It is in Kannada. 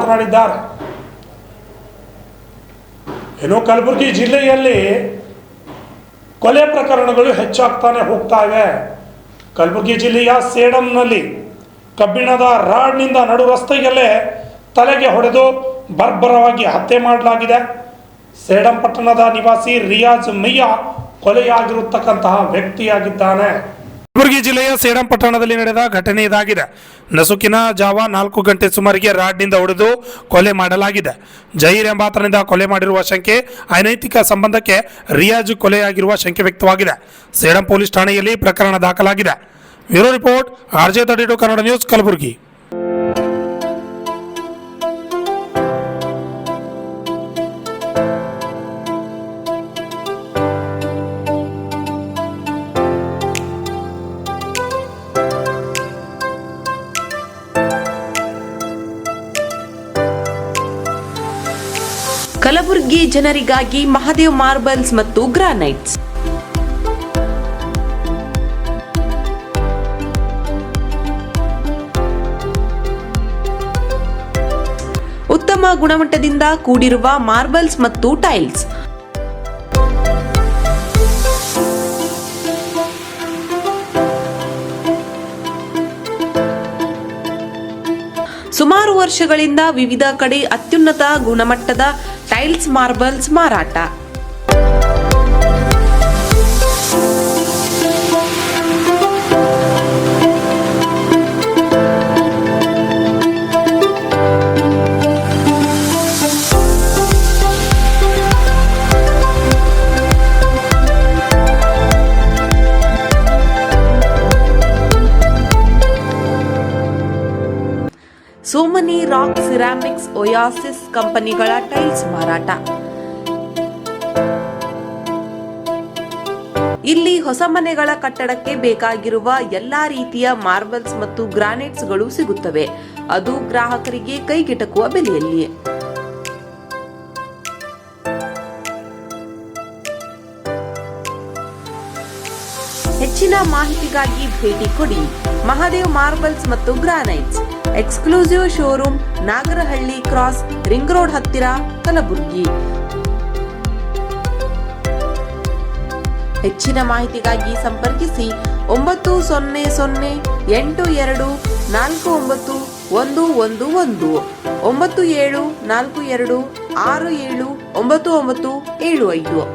ಮಾತನಾಡಿದ್ದಾರೆ. ಇನ್ನು ಕಲಬುರಗಿ ಜಿಲ್ಲೆಯಲ್ಲಿ ಕೊಲೆ ಪ್ರಕರಣಗಳು ಹೆಚ್ಚಾಗ್ತಾನೆ ಹೋಗ್ತಾ ಇವೆ. ಕಲಬುರಗಿ ಜಿಲ್ಲೆಯ ಸೇಡಂನಲ್ಲಿ ಕಬ್ಬಿಣದ ರಾಡ್ನಿಂದ ನಡು ರಸ್ತೆಯಲ್ಲೇ ತಲೆಗೆ ಹೊಡೆದು ಬರ್ಬರವಾಗಿ ಹತ್ಯೆ ಮಾಡಲಾಗಿದೆ. ಸೇಡಂ ಪಟ್ಟಣದ ನಿವಾಸಿ ರಿಯಾಜ್ ಮಿಯಾ ಕೊಲೆಯಾಗಿರತಕ್ಕಂತಹ ವ್ಯಕ್ತಿಯಾಗಿದ್ದಾನೆ. ಕಲಬುರಗಿ ಜಿಲ್ಲೆಯ ಸೇಡಂ ಪಟ್ಟಣದಲ್ಲಿ ನಡೆದ ಘಟನೆ ಇದಾಗಿದೆ. ನಸುಕಿನ ಜಾವ 4 ಗಂಟೆ ಸುಮಾರಿಗೆ ರಾಡ್ನಿಂದ ಹೊಡೆದು ಕೊಲೆ ಮಾಡಲಾಗಿದೆ. ಜಹೀರ್ ಎಂಬಾತನಿಂದ ಕೊಲೆ ಮಾಡಿರುವ ಶಂಕೆ, ಅನೈತಿಕ ಸಂಬಂಧಕ್ಕೆ ರಿಯಾಜ್ ಕೊಲೆಯಾಗಿರುವ ಶಂಕೆ ವ್ಯಕ್ತವಾಗಿದೆ. ಸೇಡಂ ಪೊಲೀಸ್ ಠಾಣೆಯಲ್ಲಿ ಪ್ರಕರಣ ದಾಖಲಾಗಿದೆ. Bureau report, RJ32 Kannada news, Kalaburagi. Kalaburagi ಜನರಿಗಾಗಿ ಮಹಾದೇವ್ ಮಾರ್ಬಲ್ಸ್ ಮತ್ತು ಗ್ರಾನೈಟ್ಸ್. ಉತ್ತಮ ಗುಣಮಟ್ಟದಿಂದ ಕೂಡಿರುವ ಮಾರ್ಬಲ್ಸ್ ಮತ್ತು ಟೈಲ್ಸ್. ಸುಮಾರು ವರ್ಷಗಳಿಂದ ವಿವಿಧ ಕಡೆ ಅತ್ಯುನ್ನತ ಗುಣಮಟ್ಟದ ಟೈಲ್ಸ್, ಮಾರ್ಬಲ್ಸ್ ಮಾರಾಟ. ಸೋಮನಿ ರಾಕ್, ಸಿರಾಮಿಕ್ಸ್, ಒಯಾಸಿಸ್ ಕಂಪನಿಗಳ ಟೈಲ್ಸ್ ಮಾರಾಟ. ಇಲ್ಲಿ ಹೊಸ ಮನೆಗಳ ಕಟ್ಟಡಕ್ಕೆ ಬೇಕಾಗಿರುವ ಎಲ್ಲಾ ರೀತಿಯ ಮಾರ್ಬಲ್ಸ್ ಮತ್ತು ಗ್ರಾನೈಟ್ಸ್ಗಳು ಸಿಗುತ್ತವೆ, ಅದು ಗ್ರಾಹಕರಿಗೆ ಕೈಗೆಟಕುವ ಬೆಲೆಯಲ್ಲಿ. ಹೆಚ್ಚಿನ ಮಾಹಿತಿಗಾಗಿ ಭೇಟಿ ಕೊಡಿ. ಮಹಾದೇವ್ ಮಾರ್ಬಲ್ಸ್ ಮತ್ತು granites, exclusive showroom, Nagarahalli cross, ring road ಹತ್ತಿರ, ಕಲಬುರಗಿ. ಹೆಚ್ಚಿನ ಮಾಹಿತಿಗಾಗಿ ಸಂಪರ್ಕಿಸಿ 9008249111 9742679975.